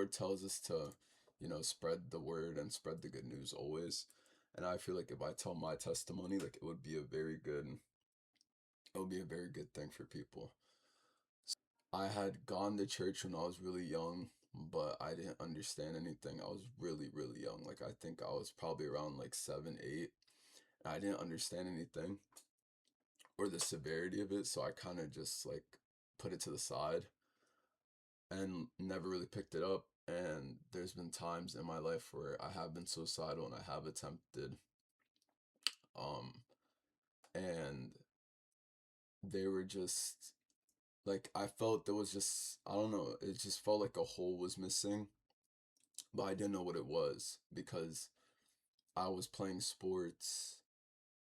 Lord tells us to, spread the word and spread the good news always. And I feel like if I tell my testimony, like it would be a very good thing for people. I had gone to church when I was really young, but I didn't understand anything. I was really, really young. Like I think I was probably around like 7, 8. And I didn't understand anything or the severity of it, so I kind of just like put it to the side and never really picked it up. And there's been times in my life where I have been suicidal and I have attempted, um, and they were just like I felt there was just I don't know, it just felt like a hole was missing, but I didn't know what it was because I was playing sports.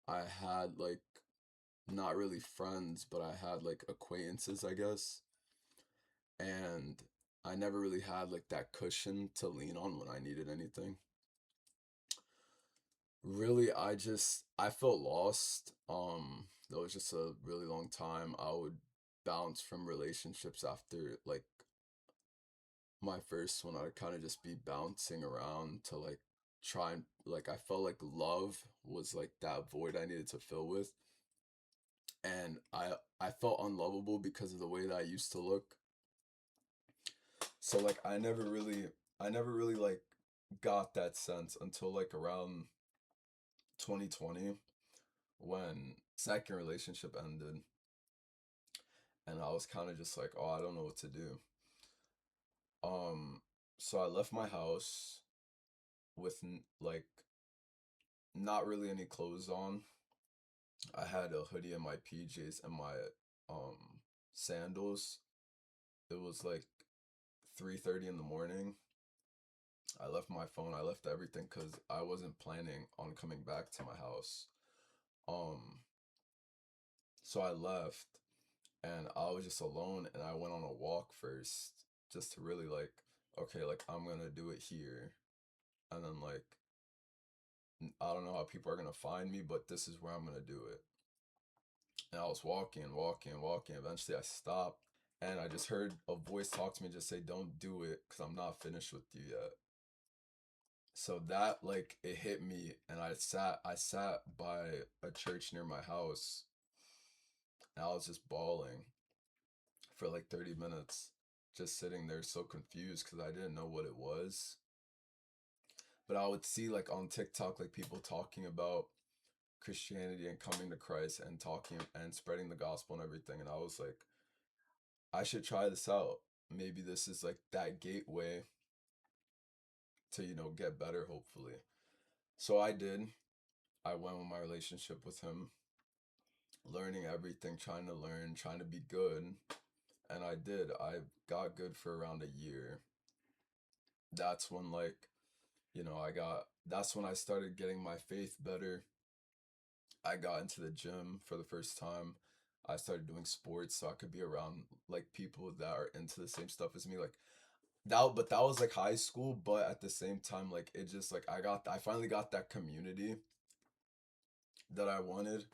I had like not really friends, but I had like acquaintances, I guess. And I never really had like that cushion to lean on when I needed anything. Really, I felt lost. That was just a really long time. I would bounce from relationships after like my first one. I'd kind of just be bouncing around to like try and like I felt like love was like that void I needed to fill with. And I felt unlovable because of the way that I used to look. So like I never really like got that sense until like around 2020 when second relationship ended and I was kind of just like, "Oh, I don't know what to do." Um so I left my house with like not really any clothes on. I had a hoodie and my PJs and my um sandals. It was like 3:30 in the morning. I left my phone, I left everything cuz I wasn't planning on coming back to my house. Um so I left and I was just alone and I went on a walk first just to really like okay, like I'm going to do it here. And then like I don't know how people are going to find me, but this is where I'm going to do it. And I was walking, walking, walking. Eventually I stopped and I just heard a voice talk to me just say don't do it cuz I'm not finished with you yet. So that like it hit me and I sat by a church near my house and I was just bawling for like 30 minutes, just sitting there so confused because I didn't know what it was. But I would see like on TikTok, like people talking about Christianity and coming to Christ and talking and spreading the gospel and everything. And I was like, I should try this out. Maybe this is like that gateway to, get better, hopefully. So I did. I went with my relationship with him, learning everything, trying to learn, trying to be good. And I did. I got good for around a year. That's when like that's when I started getting my faith better. I got into the gym for the first time. I started doing sports so I could be around like people that are into the same stuff as me. Like but that was like high school, but at the same time, like it just like I finally got that community that I wanted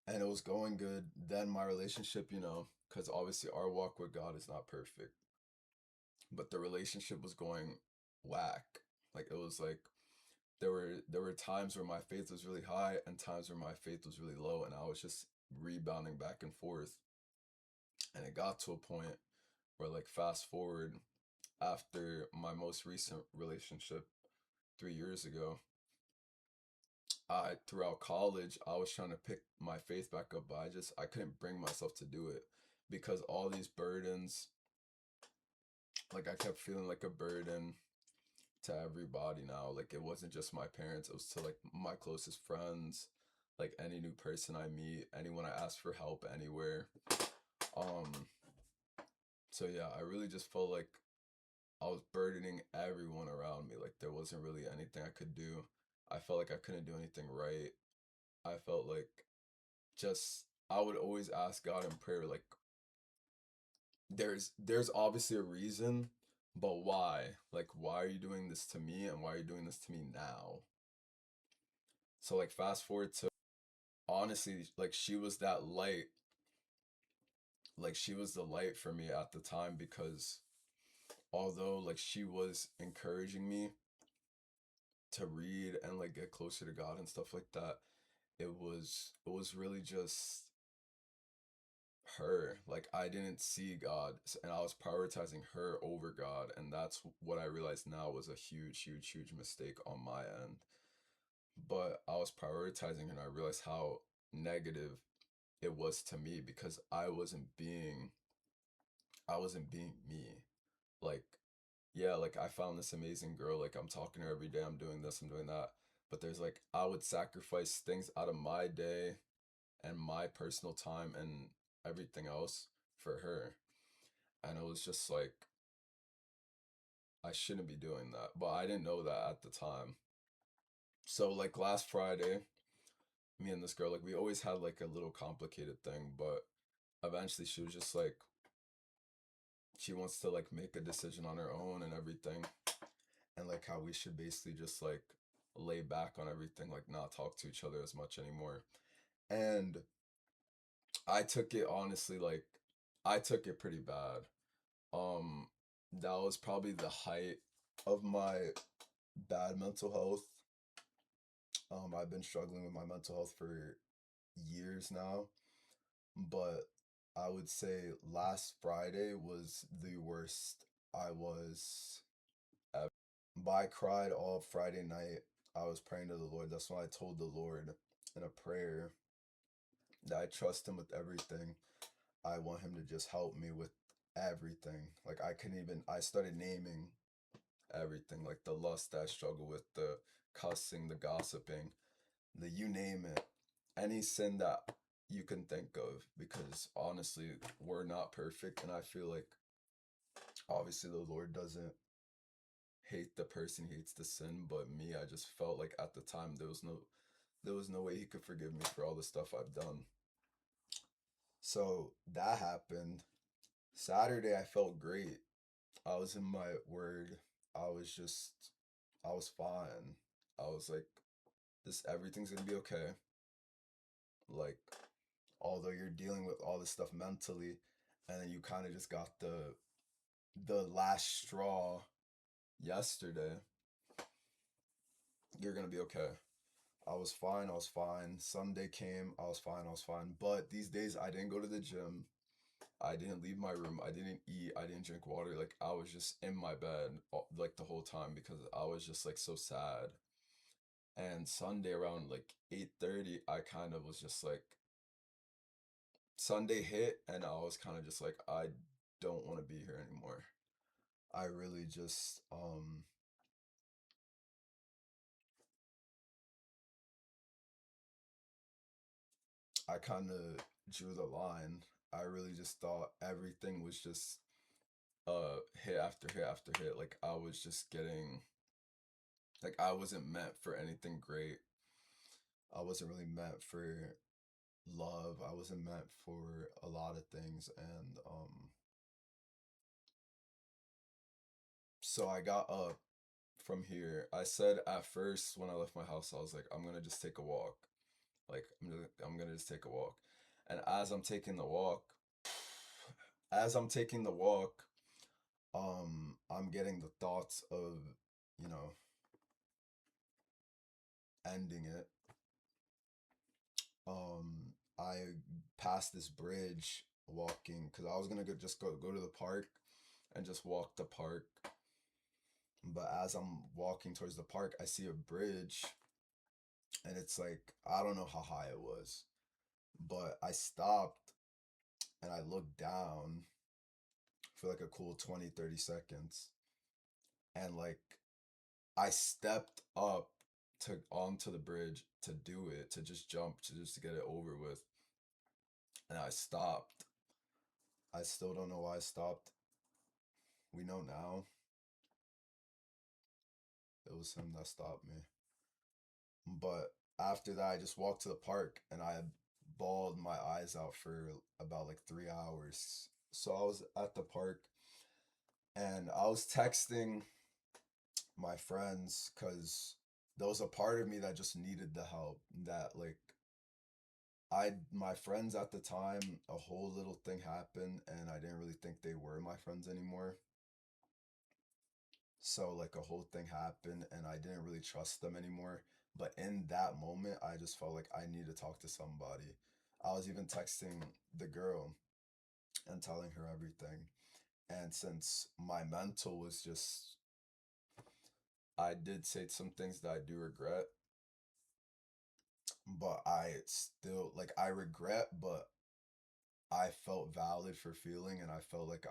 and it was going good. Then my relationship, because obviously our walk with God is not perfect, but the relationship was going whack. Like it was like there were times where my faith was really high and times where my faith was really low and I was just rebounding back and forth. And it got to a point where like fast forward after my most recent relationship 3 years ago, I throughout college I was trying to pick my faith back up, but I couldn't bring myself to do it because all these burdens, like I kept feeling like a burden to everybody now. Like it wasn't just my parents, it was to like my closest friends, like any new person I meet, anyone I ask for help anywhere. Um so yeah, I really just felt like I was burdening everyone around me. Like there wasn't really anything I could do. I felt like I couldn't do anything right. I felt like just I would always ask God in prayer like there's obviously a reason, but why? Like why are you doing this to me and why are you doing this to me now? So like fast forward to honestly like she was that light, like she was the light for me at the time because although like she was encouraging me to read and like get closer to God and stuff like that, it was really just her. Like I didn't see God, and I was prioritizing her over God, and that's what I realized now was a huge, huge, huge mistake on my end. But I was prioritizing her, and I realized how negative it was to me because I wasn't being me. Like, yeah, like I found this amazing girl, like I'm talking to her every day, I'm doing this, I'm doing that. But there's like I would sacrifice things out of my day and my personal time and everything else for her. And it was just like I shouldn't be doing that. But I didn't know that at the time. So like last Friday, me and this girl, like we always had like a little complicated thing, but eventually she was just like she wants to like make a decision on her own and everything. And like how we should basically just like lay back on everything, like not talk to each other as much anymore. And I took it honestly like I took it pretty bad. Um that was probably the height of my bad mental health. I've been struggling with my mental health for years now, but I would say last Friday was the worst I was ever. But I cried all Friday night. I was praying to the Lord. That's when I told the Lord in a prayer that I trust Him with everything. I want Him to just help me with everything. Like I couldn't even, I started naming everything, like the lust I struggle with, the cussing, the gossiping, the you name it, any sin that you can think of. Because honestly, we're not perfect, and I feel like obviously the Lord doesn't hate the person, he hates the sin. But me, I just felt like at the time there was no way he could forgive me for all the stuff I've done. So that happened. Saturday I felt great. I was in my word. I was just I was fine. I was like, this everything's gonna be okay. Like, although you're dealing with all this stuff mentally, and then you kind of just got the last straw yesterday, you're gonna be okay. I was fine, I was fine. Sunday came, I was fine, I was fine. But these days I didn't go to the gym. I didn't leave my room. I didn't eat. I didn't drink water. Like I was just in my bed like the whole time because I was just like so sad. And Sunday around like 8:30, I kind of was just like Sunday hit and I was kind of just like I don't want to be here anymore. I really just I kind of drew the line. I really just thought everything was just hit after hit after hit. Like I was just getting like I wasn't meant for anything great. I wasn't really meant for love. I wasn't meant for a lot of things. And so I got up from here. I said at first when I left my house, I was like, I'm gonna just take a walk. Like I'm gonna just take a walk. And as I'm taking the walk, I'm getting the thoughts of, you know, ending it. I passed this bridge walking because I was gonna go to the park and just walk the park. But as I'm walking towards the park, I see a bridge, and it's like I don't know how high it was, but I stopped and I looked down for like a cool 20, 30 seconds, and like I stepped up to onto the bridge to do it, to just jump, to just to get it over with, and I stopped. I still don't know why I stopped. We know now it was him that stopped me. But after that, I just walked to the park and I bawled my eyes out for about like 3 hours. So I was at the park and I was texting my friends because there was a part of me that just needed the help. That like my friends at the time, a whole little thing happened and I didn't really think they were my friends anymore. So like a whole thing happened and I didn't really trust them anymore. But in that moment, I just felt like I need to talk to somebody. I was even texting the girl and telling her everything. And since my mental was just, I did say some things that I do regret, but I still, like, I regret, but I felt valid for feeling, and I felt like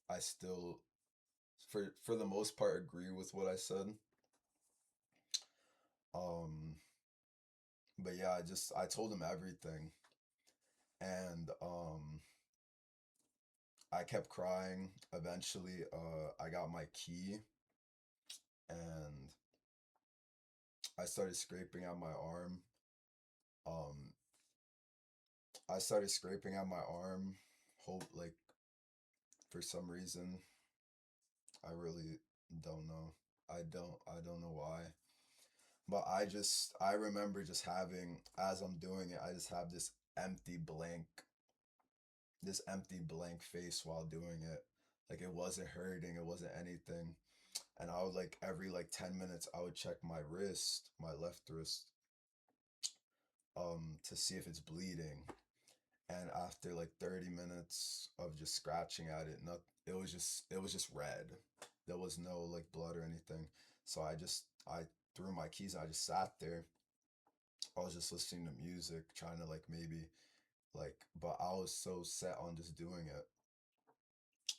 I still, for the most part, agree with what I said. Um, but yeah, I told him everything, and I kept crying. Eventually, I got my key, and I started scraping at my arm. Um, I started scraping at my arm. Hope like for some reason, I really don't know. I don't know why. But I remember just having, as I'm doing it, I just have this empty blank face while doing it. Like it wasn't hurting, it wasn't anything. And I would like every like 10 minutes I would check my wrist, my left wrist, to see if it's bleeding. And after like 30 minutes of just scratching at it, not it was just red. There was no like blood or anything. So I threw my keys, I just sat there. I was just listening to music, trying to like maybe like, but I was so set on just doing it.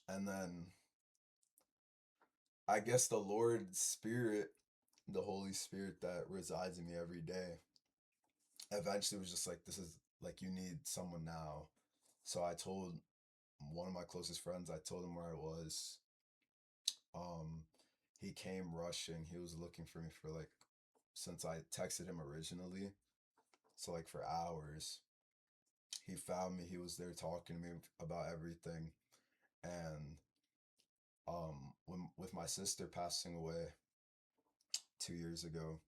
And then I guess the Lord Spirit, the Holy Spirit that resides in me every day, eventually was just like, this is like, you need someone now. So I told one of my closest friends, I told him where I was. Um, he came rushing. He was looking for me for like, since I texted him originally, so like for hours. He found me. He was there talking to me about everything. And when with my sister passing away 2 years ago,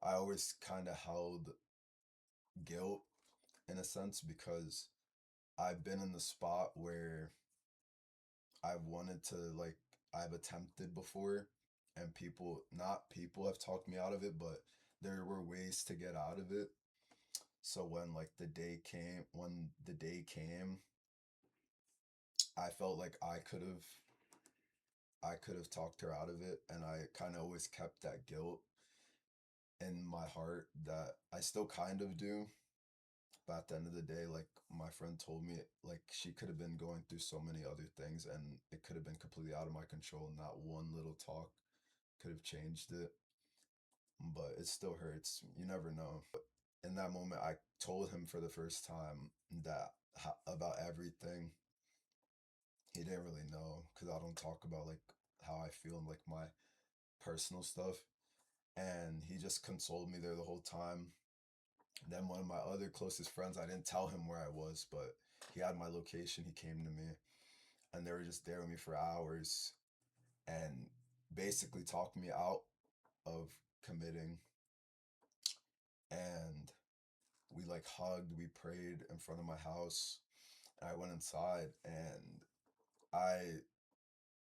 I always kind of held guilt in a sense because I've been in the spot where I've wanted to like I've attempted before and not people have talked me out of it, but there were ways to get out of it. So when the day came, I felt like I could have talked her out of it, and I kind of always kept that guilt in my heart that I still kind of do. But at the end of the day, like my friend told me, like she could have been going through so many other things and it could have been completely out of my control. Not one little talk could have changed it, but it still hurts. You never know. In that moment, I told him for the first time that about everything. He didn't really know because I don't talk about like how I feel and like my personal stuff. And he just consoled me there the whole time. Then one of my other closest friends, I didn't tell him where I was, but he had my location. He came to me and they were just there with me for hours and basically talked me out of committing. And we like hugged, we prayed in front of my house. And I went inside and I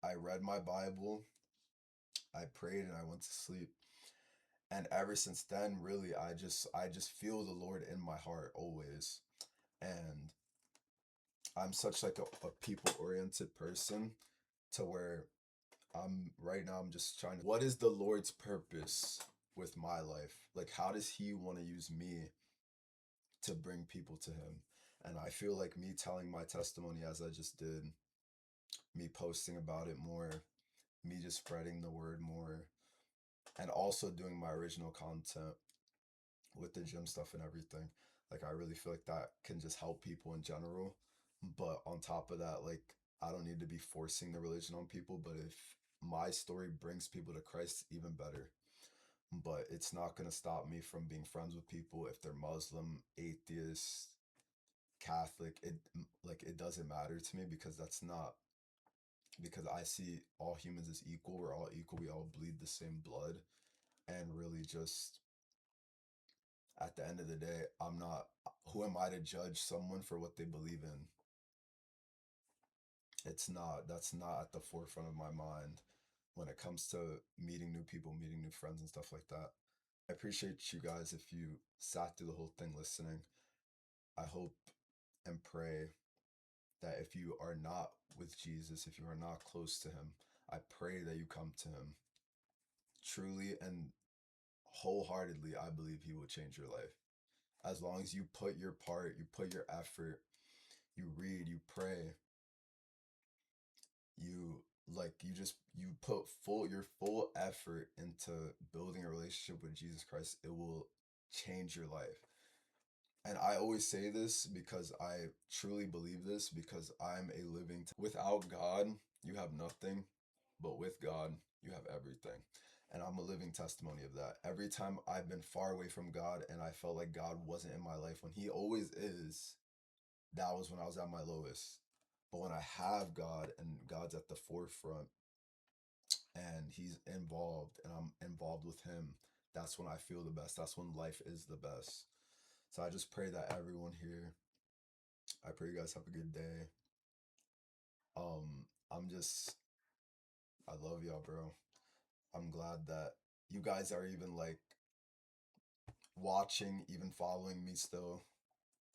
I read my Bible, I prayed and I went to sleep. And ever since then, really I just feel the Lord in my heart always. And I'm such like a people oriented person to where I'm just trying to what is the Lord's purpose with my life? Like how does he want to use me to bring people to him? And I feel like me telling my testimony as I just did, me posting about it more, me just spreading the word more, and also doing my original content with the gym stuff and everything. Like I really feel like that can just help people in general. But on top of that, like I don't need to be forcing the religion on people, but if my story brings people to Christ, even better. But it's not going to stop me from being friends with people if they're Muslim, atheist, Catholic. It doesn't matter to me because that's not because I see all humans as equal. We're all equal. We all bleed the same blood. And really just at the end of the day, I'm not who am I to judge someone for what they believe in? It's not That's not at the forefront of my mind. when it comes to meeting new people, meeting new friends, and stuff like that. I appreciate you guys if you sat through the whole thing listening. I hope and pray that if you are not with Jesus, if you are not close to Him, I pray that you come to Him truly and wholeheartedly. I believe He will change your life. As long as you put your part, you put your effort, you read, you pray, you you put your full effort into building a relationship with Jesus Christ, it will change your life. And I always say this because I truly believe this, because I'm a living without God, you have nothing, but with God, you have everything. And I'm a living testimony of that. Every time I've been far away from God and I felt like God wasn't in my life when He always is, that was when I was at my lowest. But when I have God and God's at the forefront and He's involved and I'm involved with Him, that's when I feel the best. That's when life is the best. So I just pray that everyone here, I pray you guys have a good day. I'm just, I love y'all, bro. I'm glad that you guys are even like watching, even following me still.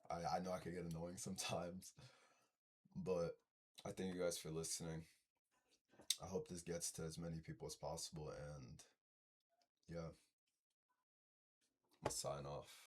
I know I can get annoying sometimes, but I thank you guys for listening. I hope this gets to as many people as possible. And yeah, I'll sign off.